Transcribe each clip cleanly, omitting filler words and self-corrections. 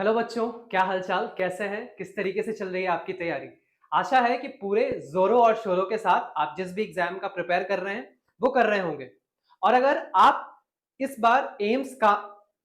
Hello बच्चों, क्या हालचाल, कैसे हैं, किस तरीके से चल रही है आपकी तैयारी। आशा है कि पूरे जोरों और शोरों के साथ आप जिस भी एग्जाम का प्रिपेयर कर रहे हैं वो कर रहे होंगे। और अगर आप इस बार एम्स का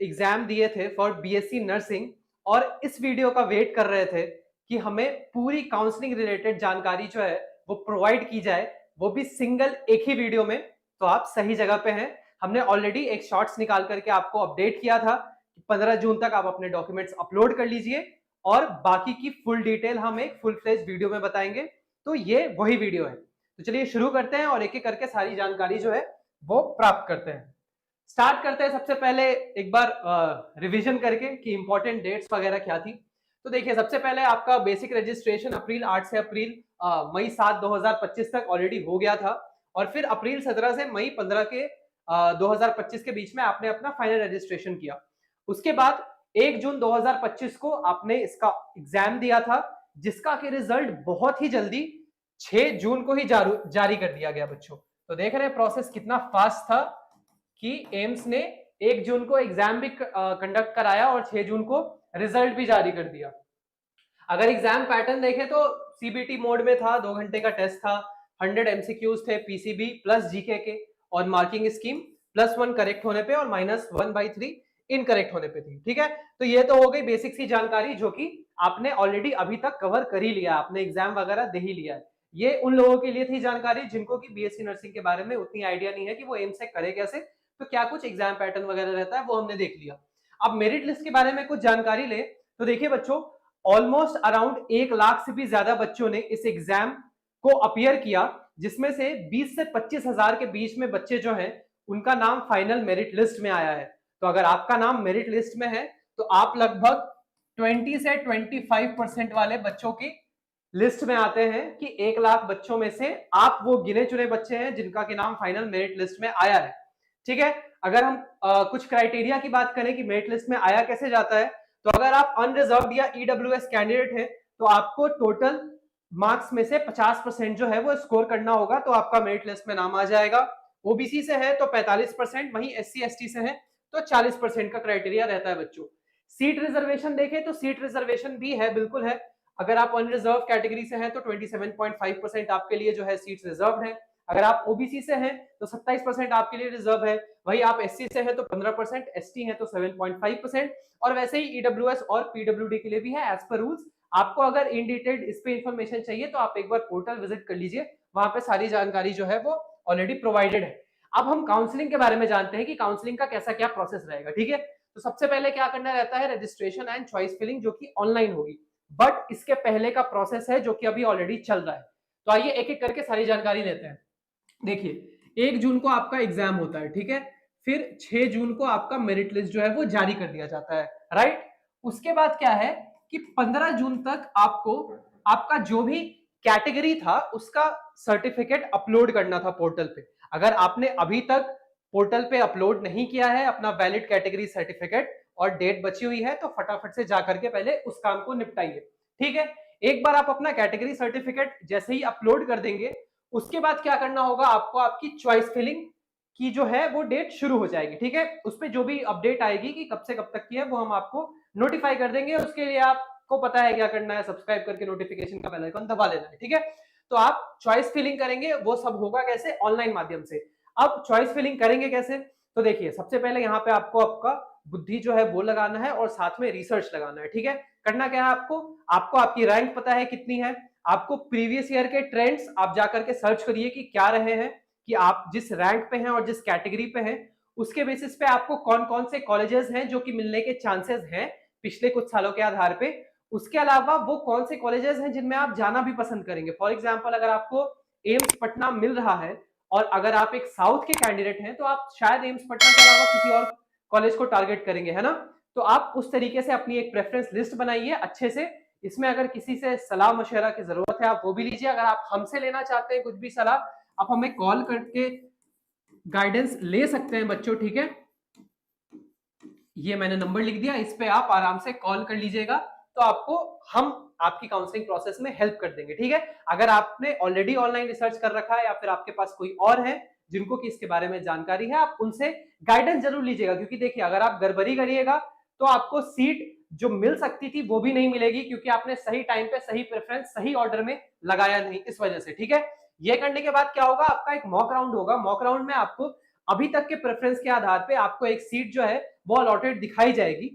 एग्जाम दिए थे फॉर बीएससी नर्सिंग और इस वीडियो का वेट कर रहे थे कि हमें पूरी काउंसलिंग रिलेटेड जानकारी जो है वो प्रोवाइड की जाए, वो भी सिंगल एक ही वीडियो में, तो आप सही जगह पे हैं। हमने ऑलरेडी एक शॉर्ट्स निकाल करके आपको अपडेट किया था 15 जून तक आप अपने डॉक्यूमेंट्स अपलोड कर लीजिए और बाकी की फुल डिटेल हम एक फुल फ्लेज वीडियो में बताएंगे। तो ये वही वीडियो है। तो चलिए शुरू करते हैं और एक एक करके सारी जानकारी जो है वो प्राप्त करते हैं। स्टार्ट करते हैं सबसे पहले एक बार रिवीजन करके कि इंपॉर्टेंट डेट्स वगैरह क्या थी। तो देखिए, सबसे पहले आपका बेसिक रजिस्ट्रेशन अप्रैल 8 से मई 7 2025 तक ऑलरेडी हो गया था और फिर अप्रैल 17 से मई 15 के 2025 के बीच में आपने अपना फाइनल रजिस्ट्रेशन किया। उसके बाद 1 जून 2025 को आपने इसका एग्जाम दिया था, जिसका कि रिजल्ट बहुत ही जल्दी 6 जून को ही जारी कर दिया गया बच्चों। तो देख रहे हैं प्रोसेस कितना फास्ट था कि एम्स ने 1 जून को एग्जाम भी कंडक्ट कराया और 6 जून को रिजल्ट भी जारी कर दिया। अगर एग्जाम पैटर्न देखें तो सीबीटी मोड में था, 2 घंटे का टेस्ट था, 100 एमसीक्यूज थे पीसीबी प्लस जीके के और मार्किंग स्कीम +1 करेक्ट होने पे और -1/3 इनकरेक्ट होने पे थी। ठीक है, तो ये तो हो गई बेसिक सी जानकारी जो कि आपने ऑलरेडी अभी तक कवर कर ही लिया, आपने एग्जाम वगैरह दे ही लिया है। ये उन लोगों के लिए थी जानकारी जिनको कि बीएससी नर्सिंग के बारे में उतनी आइडिया नहीं है कि वो एम्स से करे कैसे, तो क्या कुछ एग्जाम पैटर्न वगैरह रहता है वो हमने देख लिया। अब मेरिट लिस्ट के बारे में कुछ जानकारी ले तो देखिए बच्चों, ऑलमोस्ट अराउंड 1 लाख से भी ज्यादा बच्चों ने इस एग्जाम को अपीयर किया, जिसमें से 20 से 25 हजार के बीच में बच्चे जो हैं उनका नाम फाइनल मेरिट लिस्ट में आया है। तो अगर आपका नाम मेरिट लिस्ट में है तो आप लगभग 20 से 25% वाले बच्चों की लिस्ट में आते हैं कि 1 लाख बच्चों में से आप वो गिने चुने बच्चे हैं जिनका के नाम फाइनल मेरिट लिस्ट में आया है। ठीक है, अगर हम कुछ क्राइटेरिया की बात करें कि मेरिट लिस्ट में आया कैसे जाता है, तो अगर आप अनरिजर्व्ड या ईडब्ल्यूएस कैंडिडेट हैं तो आपको टोटल मार्क्स में से 50% जो है वो स्कोर करना होगा, तो आपका मेरिट लिस्ट में नाम आ जाएगा। ओबीसी से है तो 45%, वहीं एससी एसटी से है तो 40% का क्राइटेरिया रहता है बच्चों। सीट रिजर्वेशन देखें तो सीट रिजर्वेशन भी है, बिल्कुल है। अगर आप अनरिजर्व कैटेगरी से हैं तो 27.5% आपके लिए जो है सीट्स रिजर्व है। अगर आप ओबीसी से हैं तो 27% आपके लिए रिजर्व है। वही आप एससी से हैं तो 15%, एसटी हैं तो 7.5%, और वैसे ही ईडब्ल्यूएस और पीडब्ल्यूडी के लिए भी है एज पर रूल्स। आपको अगर इन डिटेल्ड इस पे इंफॉर्मेशन चाहिए तो आप एक बार पोर्टल विजिट कर लीजिए, वहां पे सारी जानकारी जो है वो ऑलरेडी प्रोवाइडेड है। अब हम काउंसलिंग के बारे में जानते हैं कि काउंसलिंग का कैसा क्या प्रोसेस रहेगा। ठीक है, तो सबसे पहले क्या करना रहता है, रजिस्ट्रेशन एंड चॉइस फिलिंग जो कि ऑनलाइन होगी, बट इसके पहले का प्रोसेस है जो कि अभी ऑलरेडी चल रहा है। तो आइए एक एक करके सारी जानकारी लेते हैं। देखिए, 1 जून को आपका एग्जाम होता है, ठीक है, फिर 6 जून को आपका मेरिट लिस्ट जो है वो जारी कर दिया जाता है, राइट। उसके बाद क्या है कि 15 जून तक आपको आपका जो भी कैटेगरी था उसका सर्टिफिकेट अपलोड करना था पोर्टल पे। अगर आपने अभी तक पोर्टल पे अपलोड नहीं किया है अपना वैलिड कैटेगरी सर्टिफिकेट और डेट बची हुई है तो फटाफट से जाकर के पहले उस काम को निपटाइए। ठीक है, एक बार आप अपना कैटेगरी सर्टिफिकेट जैसे ही अपलोड कर देंगे, उसके बाद क्या करना होगा, आपको आपकी चॉइस फिलिंग की जो है वो डेट शुरू हो जाएगी। ठीक है, उस पर जो भी अपडेट आएगी कि कब से कब तक की है वो हम आपको नोटिफाई कर देंगे। उसके लिए आपको पता है क्या करना है, सब्सक्राइब करके नोटिफिकेशन का बेल आइकन दबा लेना है। ठीक है, तो आप चॉइस फिलिंग करेंगे, वो सब होगा कैसे, ऑनलाइन माध्यम से। अब चॉइस फिलिंग करेंगे कैसे, तो देखिए सबसे पहले यहाँ पे आपको आपका बुद्धि जो है वो लगाना है और साथ में रिसर्च लगाना है। ठीक है, करना क्या है, आपको आपको आपकी रैंक पता है कितनी है, आपको प्रीवियस ईयर के ट्रेंड्स आप जाकर के सर्च करिए कि क्या रहे हैं, कि आप जिस रैंक पे हैं और जिस कैटेगरी पे हैं उसके बेसिस पे आपको कौन कौन से कॉलेजेस हैं जो कि मिलने के चांसेस हैं पिछले कुछ सालों के आधार पे। उसके अलावा वो कौन से कॉलेजेस हैं जिनमें आप जाना भी पसंद करेंगे। फॉर एग्जाम्पल, अगर आपको एम्स पटना मिल रहा है और अगर आप एक साउथ के कैंडिडेट हैं तो आप शायद एम्स पटना के अलावा किसी और कॉलेज को टारगेट करेंगे, है ना। तो आप उस तरीके से अपनी एक प्रेफरेंस लिस्ट बनाइए अच्छे से। इसमें अगर किसी से सलाह मशवरा की जरूरत है आप वो भी लीजिए। अगर आप हमसे लेना चाहते हैं कुछ भी सलाह, आप हमें कॉल करके गाइडेंस ले सकते हैं बच्चों। ठीक है, ये मैंने नंबर लिख दिया, इस पे आप आराम से कॉल कर लीजिएगा, तो आपको हम आपकी काउंसलिंग प्रोसेस में हेल्प कर देंगे। ठीक है, अगर आपने ऑलरेडी ऑनलाइन रिसर्च कर रखा है या फिर आपके पास कोई और है जिनको कि इसके बारे में जानकारी है, आप उनसे गाइडेंस जरूर लीजिएगा, क्योंकि देखिए अगर आप गड़बड़ी करिएगा तो आपको सीट जो मिल सकती थी वो भी नहीं मिलेगी, क्योंकि आपने सही टाइम पे सही प्रेफरेंस सही ऑर्डर में लगाया नहीं, इस वजह से। ठीक है, ये करने के बाद क्या होगा, आपका एक मॉक राउंड होगा। मॉक राउंड में आपको अभी तक के प्रेफरेंस के आधार पे आपको एक सीट जो है वो अलॉटेड दिखाई जाएगी,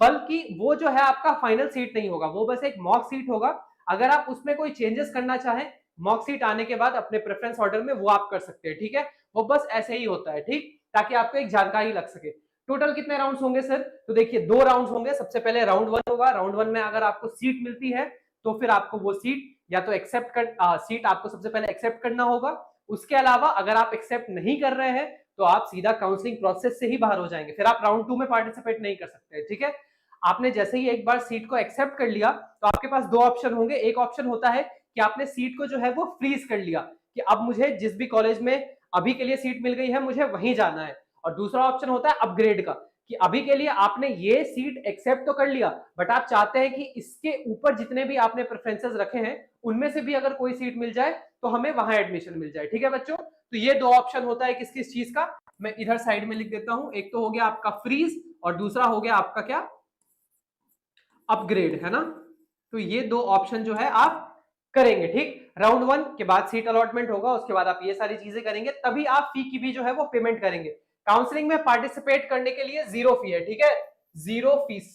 बल्कि वो जो है आपका फाइनल सीट नहीं होगा, वो बस एक मॉक सीट होगा। अगर आप उसमें कोई चेंजेस करना चाहें मॉक सीट आने के बाद अपने प्रेफरेंस ऑर्डर में, वो आप कर सकते हैं। ठीक है, वो बस ऐसे ही होता है, ठीक, ताकि आपको एक जानकारी लग सके। टोटल कितने राउंड्स होंगे सर? तो देखिए 2 राउंड्स होंगे। सबसे पहले राउंड 1 होगा। राउंड 1 में अगर आपको सीट मिलती है तो फिर आपको वो सीट या तो एक्सेप्ट कर सीट आपको सबसे पहले एक्सेप्ट करना होगा। उसके अलावा अगर आप एक्सेप्ट नहीं कर रहे हैं तो आप सीधा काउंसलिंग प्रोसेस से ही बाहर हो जाएंगे, फिर आप राउंड 2 में पार्टिसिपेट नहीं कर सकते। ठीक है, आपने जैसे ही एक बार सीट को एक्सेप्ट कर लिया तो आपके पास 2 ऑप्शन होंगे। एक ऑप्शन होता है कि आपने सीट को जो है वो फ्रीज कर लिया कि अब मुझे जिस भी कॉलेज में अभी के लिए सीट मिल गई है मुझे वहीं जाना है। और दूसरा ऑप्शन होता है अपग्रेड का, कि अभी के लिए आपने ये सीट एक्सेप्ट तो कर लिया, बट आप चाहते हैं कि इसके ऊपर जितने भी आपने प्रेफरेंसेस रखे हैं उनमें से भी अगर कोई सीट मिल जाए तो हमें वहां एडमिशन मिल जाए। ठीक है बच्चों, तो ये 2 ऑप्शन होता है किस किस चीज का, मैं इधर साइड में लिख देता हूं। एक तो हो गया आपका फ्रीज और दूसरा हो गया आपका क्या, अपग्रेड, है ना। तो ये 2 ऑप्शन जो है आप करेंगे। ठीक, राउंड 1 के बाद सीट अलॉटमेंट होगा, उसके बाद आप ये सारी चीजें करेंगे, तभी आप फी की भी जो है वो पेमेंट करेंगे। काउंसलिंग में पार्टिसिपेट करने के लिए 0 फी है। ठीक है, 0 फीस।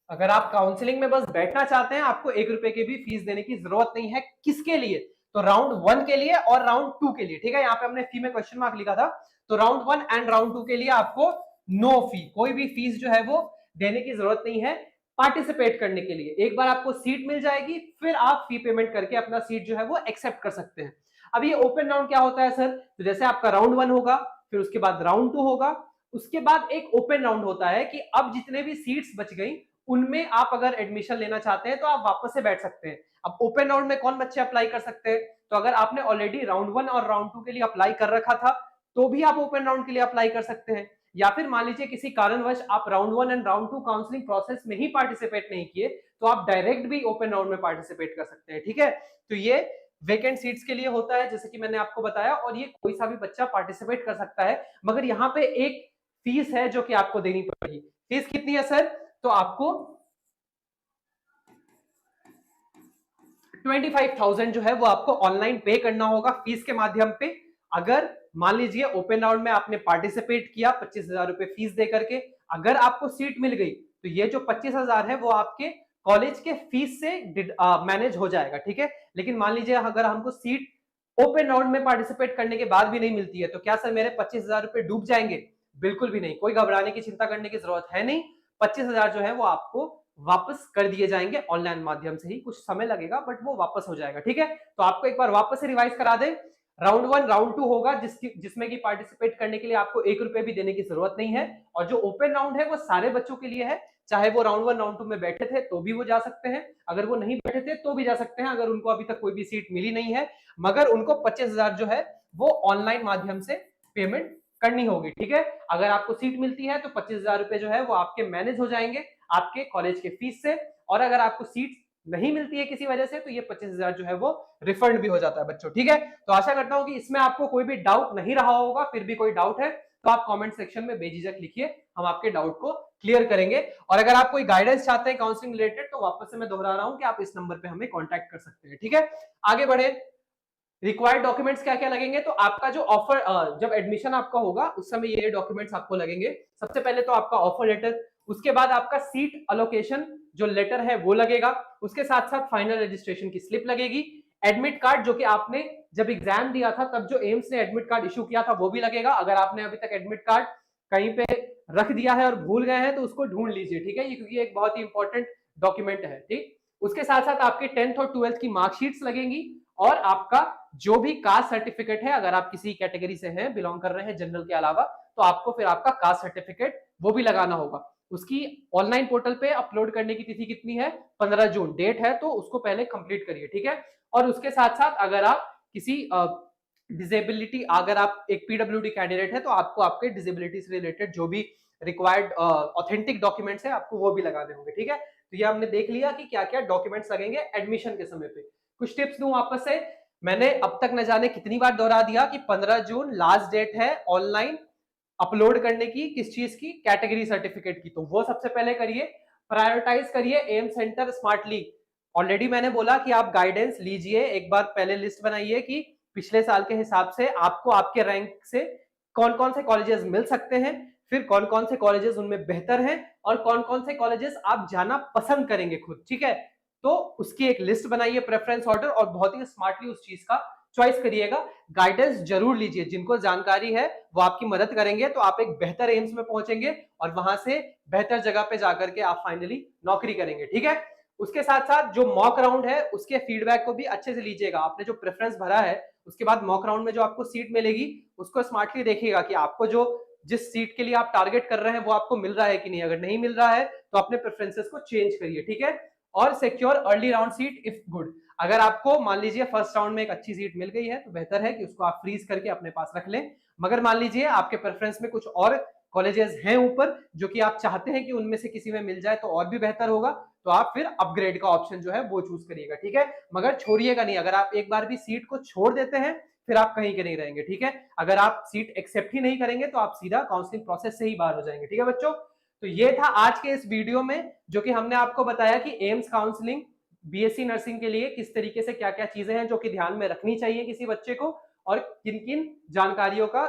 अगर आप काउंसलिंग में बस बैठना चाहते हैं आपको 1 रुपए की भी फीस देने की जरूरत नहीं है। किसके लिए? तो राउंड 1 के लिए और राउंड 2 के लिए। ठीक है, यहाँ पे हमने फी में क्वेश्चन मार्क लिखा था, तो राउंड 1 एंड राउंड 2 के लिए आपको नो फी, कोई भी फीस जो है वो देने की जरूरत नहीं है पार्टिसिपेट करने के लिए। एक बार आपको सीट मिल जाएगी फिर आप फी पेमेंट करके अपना सीट जो है वो एक्सेप्ट कर सकते हैं। अब ये ओपन राउंड क्या होता है सर? तो जैसे आपका राउंड 1 होगा, फिर उसके बाद राउंड 2 होगा, उसके बाद एक ओपन राउंड होता है कि अब जितने भी सीट्स बच गई उनमें आप अगर एडमिशन लेना चाहते हैं तो आप वापस से बैठ सकते हैं। अब ओपन राउंड में कौन बच्चे अप्लाई कर सकते हैं? तो अगर आपने ऑलरेडी राउंड 1 और राउंड 2 के लिए अप्लाई कर रखा था तो भी आप ओपन राउंड के लिए अप्लाई कर सकते हैं। या फिर मान लीजिए किसी कारणवश आप round 1 and round 2 counselling process में ही पार्टिसिपेट नहीं किए तो आप डायरेक्ट भी ओपन राउंड में पार्टिसिपेट कर सकते हैं। ठीक है, तो ये वेकेंट सीट्स के लिए होता है जैसे कि मैंने आपको बताया, और ये कोई सा भी बच्चा पार्टिसिपेट कर सकता है। मगर यहाँ पे एक फीस है जो कि आपको देनी पड़ेगी। फीस कितनी है सर? तो आपको 25,000 जो है वो आपको ऑनलाइन पे करना होगा फीस के माध्यम पे। अगर मान लीजिए ओपन राउंड में आपने पार्टिसिपेट किया 25,000 रुपए फीस दे करके, अगर आपको सीट मिल गई तो ये जो 25,000 है वो आपके कॉलेज के फीस से मैनेज हो जाएगा। ठीक है, लेकिन मान लीजिए अगर हमको सीट ओपन राउंड में पार्टिसिपेट करने के बाद भी नहीं मिलती है तो क्या सर मेरे 25,000 रुपए डूब जाएंगे? बिल्कुल भी नहीं, कोई घबराने की चिंता करने की जरूरत है नहीं। 25,000 जो है वो आपको वापस कर दिए जाएंगे ऑनलाइन माध्यम से ही, कुछ समय लगेगा बट वो वापस हो जाएगा। ठीक है, तो आपको एक बार वापस से रिवाइज करा दे। राउंड 1 राउंड 2 होगा जिसमें कि पार्टिसिपेट करने के लिए आपको 1 रुपए भी देने की जरूरत नहीं है, और जो ओपन राउंड है वो सारे बच्चों के लिए है, चाहे वो राउंड 1 राउंड 2 में बैठे थे तो भी वो जा सकते हैं, अगर वो नहीं बैठे थे तो भी जा सकते हैं, अगर उनको अभी तक कोई भी सीट मिली नहीं है। मगर उनको 25,000 जो है वो ऑनलाइन माध्यम से पेमेंट करनी होगी। ठीक है, अगर आपको सीट मिलती है तो 25,000 रुपए जो है वो आपके मैनेज हो जाएंगे आपके कॉलेज के फीस से, और अगर आपको सीट नहीं मिलती है किसी वजह से तो ये 25,000 जो है वो रिफंड भी हो जाता है बच्चों। ठीक है, तो आशा करता हूं कि इसमें आपको कोई भी डाउट नहीं रहा होगा। फिर भी कोई डाउट है तो आप कमेंट सेक्शन में बेझिझक लिखिए, हम आपके डाउट को क्लियर करेंगे। और अगर आप कोई गाइडेंस चाहते हैं काउंसलिंग रिलेटेड तो वापस से मैं दोहरा रहा हूं कि आप इस नंबर पे हमें कांटेक्ट कर सकते हैं। ठीक है, आगे बढ़े। रिक्वायर्ड डॉक्यूमेंट्स क्या क्या लगेंगे? तो आपका जो ऑफर जब एडमिशन आपका होगा उस समय ये डॉक्यूमेंट्स आपको लगेंगे। सबसे पहले तो आपका ऑफर लेटर, उसके बाद आपका सीट अलोकेशन जो लेटर है वो लगेगा, उसके साथ साथ फाइनल रजिस्ट्रेशन की स्लिप लगेगी, एडमिट कार्ड जो कि आपने जब एग्जाम दिया था तब जो एम्स ने एडमिट कार्ड इशू किया था वो भी लगेगा। अगर आपने अभी तक एडमिट कार्ड कहीं पे रख दिया है और भूल गए हैं तो उसको ढूंढ लीजिए। ठीक है, ये क्योंकि एक बहुत ही इंपॉर्टेंट डॉक्यूमेंट है। ठीक, उसके साथ साथ आपके 10th और 12th की मार्कशीट्स लगेंगी, और आपका जो भी कास्ट सर्टिफिकेट है, अगर आप किसी कैटेगरी से हैं बिलोंग कर रहे हैं जनरल के अलावा, तो आपको फिर आपका कास्ट सर्टिफिकेट वो भी लगाना होगा। उसकी ऑनलाइन पोर्टल पे अपलोड करने की तिथि कितनी है? 15 जून डेट है, तो उसको पहले कंप्लीट करिए। ठीक है, और उसके साथ साथ अगर आप किसी डिसेबिलिटी, अगर आप एक पीडब्ल्यूडी कैंडिडेट है तो आपको आपके डिसेबिलिटी से रिलेटेड जो भी रिक्वायर्ड ऑथेंटिक डॉक्यूमेंट्स है आपको वो भी लगाने होंगे। ठीक है, तो ये हमने देख लिया कि क्या क्या डॉक्यूमेंट्स लगेंगे एडमिशन के समय पे। कुछ टिप्स दूं वापस से, मैंने अब तक न जाने कितनी बार दोहरा दिया कि 15 जून लास्ट डेट है ऑनलाइन अपलोड करने की, किस चीज की? कैटेगरी सर्टिफिकेट की। तो वो सबसे पहले करिए। प्रायोरिटाइज करिए एम सेंटर स्मार्टली। ऑलरेडी मैंने बोला कि आप गाइडेंस लीजिए, एक बार पहले लिस्ट बनाइए कि पिछले साल के हिसाब से आपको आपके रैंक से कौन कौन से कॉलेजेस मिल सकते हैं, फिर कौन कौन से कॉलेजेस उनमें बेहतर हैं और कौन कौन से कॉलेजेस आप जाना पसंद करेंगे खुद, ठीक है। तो उसकी एक लिस्ट बनाइए, प्रेफरेंस ऑर्डर, और बहुत ही स्मार्टली उस चीज का चॉइस करिएगा। गाइडेंस जरूर लीजिए, जिनको जानकारी है वो आपकी मदद करेंगे, तो आप एक बेहतर एम्स में पहुंचेंगे और वहां से बेहतर जगह पे जाकर के आप फाइनली नौकरी करेंगे, ठीक है। उसके साथ साथ जो मॉक राउंड है उसके फीडबैक को भी अच्छे से लीजिएगा। आपने जो प्रेफरेंस भरा है उसके बाद मॉक राउंड में जो आपको सीट मिलेगी उसको स्मार्टली देखिएगा कि आपको जो जिस सीट के लिए आप टारगेट कर रहे हैं वो आपको मिल रहा है कि नहीं। अगर नहीं मिल रहा है तो अपने प्रेफरेंसेस को चेंज करिए, ठीक है। और secure early round seat if good. अगर आपको मान लीजिए फर्स्ट राउंड में एक अच्छी सीट मिल गई है तो बेहतर है कि उसको आप फ्रीज करके अपने पास रख लें। मगर मान लीजिए आपके प्रेफरेंस में कुछ और कॉलेजेस हैं ऊपर जो कि आप चाहते हैं कि उनमें से किसी में मिल जाए तो और भी बेहतर होगा, तो आप फिर अपग्रेड का ऑप्शन जो है वो चूज करिएगा, ठीक है। मगर छोड़िएगा नहीं, अगर आप एक बार भी सीट को छोड़ देते हैं फिर आप कहीं के नहीं रहेंगे, ठीक है। अगर आप सीट एक्सेप्ट ही नहीं करेंगे तो आप सीधा काउंसलिंग प्रोसेस से ही बाहर हो जाएंगे, ठीक है बच्चों। तो ये था आज के इस वीडियो में जो कि हमने आपको बताया कि एम्स काउंसलिंग बीएससी नर्सिंग के लिए किस तरीके से क्या क्या चीजें हैं जो कि ध्यान में रखनी चाहिए किसी बच्चे को, और किन किन जानकारियों का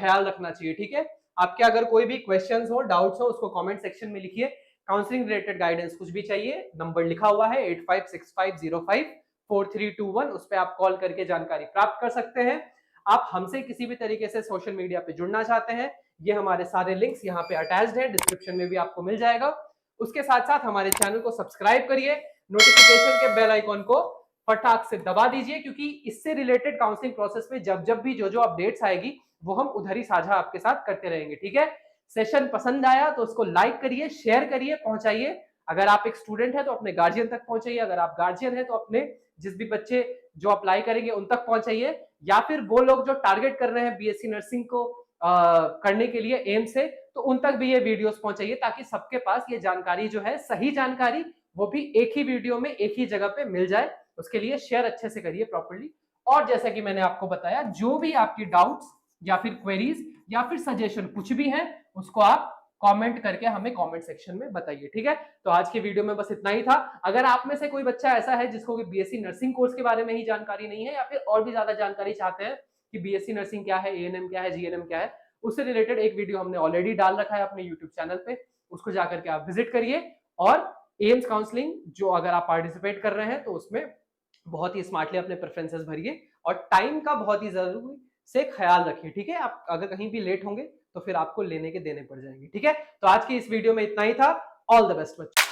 ख्याल रखना चाहिए, ठीक है। आपके अगर कोई भी क्वेश्चंस हो, डाउट्स हो, उसको कमेंट सेक्शन में लिखिए। काउंसलिंग रिलेटेड गाइडेंस कुछ भी चाहिए, नंबर लिखा हुआ है 8565054321, उस पर आप कॉल करके जानकारी प्राप्त कर सकते हैं। आप हमसे किसी भी तरीके से सोशल मीडिया पे जुड़ना चाहते हैं, ये हमारे सारे लिंक्स यहाँ पे अटैच्ड है, डिस्क्रिप्शन में भी आपको मिल जाएगा। उसके साथ साथ हमारे चैनल को सब्सक्राइब करिए, नोटिफिकेशन के बेल आइकॉन को फटाक से दबा दीजिए, क्योंकि इससे रिलेटेड काउंसलिंग प्रोसेस में जब जब भी जो अपडेट्स आएगी वो हम उधर ही साझा आपके साथ करते रहेंगे, ठीक है। सेशन पसंद आया तो उसको लाइक करिए, शेयर करिए, पहुंचाइए। अगर आप एक स्टूडेंट है तो अपने गार्जियन तक पहुंचाइए, अगर आप गार्जियन है तो अपने जिस भी बच्चे जो अप्लाई करेंगे उन तक पहुंचाइए, या फिर वो लोग जो टारगेट कर रहे हैं बीएससी नर्सिंग को करने के लिए एम से, तो उन तक भी ये वीडियोस पहुंचाइए, ताकि सबके पास ये जानकारी जो है, सही जानकारी, वो भी एक ही वीडियो में एक ही जगह पे मिल जाए। उसके लिए शेयर अच्छे से करिए प्रॉपर्ली। और जैसा कि मैंने आपको बताया, जो भी आपकी डाउट्स या फिर क्वेरीज या फिर सजेशन कुछ भी है उसको आप कमेंट करके हमें कमेंट सेक्शन में बताइए, ठीक है। तो आज की वीडियो में बस इतना ही था। अगर आप में से कोई बच्चा ऐसा है जिसको कि बीएससी नर्सिंग कोर्स के बारे में ही जानकारी नहीं है, या फिर और भी ज्यादा जानकारी चाहते हैं कि बीएससी नर्सिंग क्या है, एएनएम क्या है, जीएनएम क्या है, उससे रिलेटेड एक वीडियो हमने ऑलरेडी डाल रखा है अपने यूट्यूब चैनल पे, उसको जाकर के आप विजिट करिए। और एम्स काउंसलिंग जो अगर आप पार्टिसिपेट कर रहे हैं तो उसमें बहुत ही स्मार्टली अपने प्रेफरेंसेस भरिए और टाइम का बहुत ही जरूरी से ख्याल रखिए, ठीक है। आप अगर कहीं भी लेट होंगे तो फिर आपको लेने के देने पड़ जाएंगे, ठीक है। तो आज की इस वीडियो में इतना ही था। ऑल द बेस्ट बच्चों।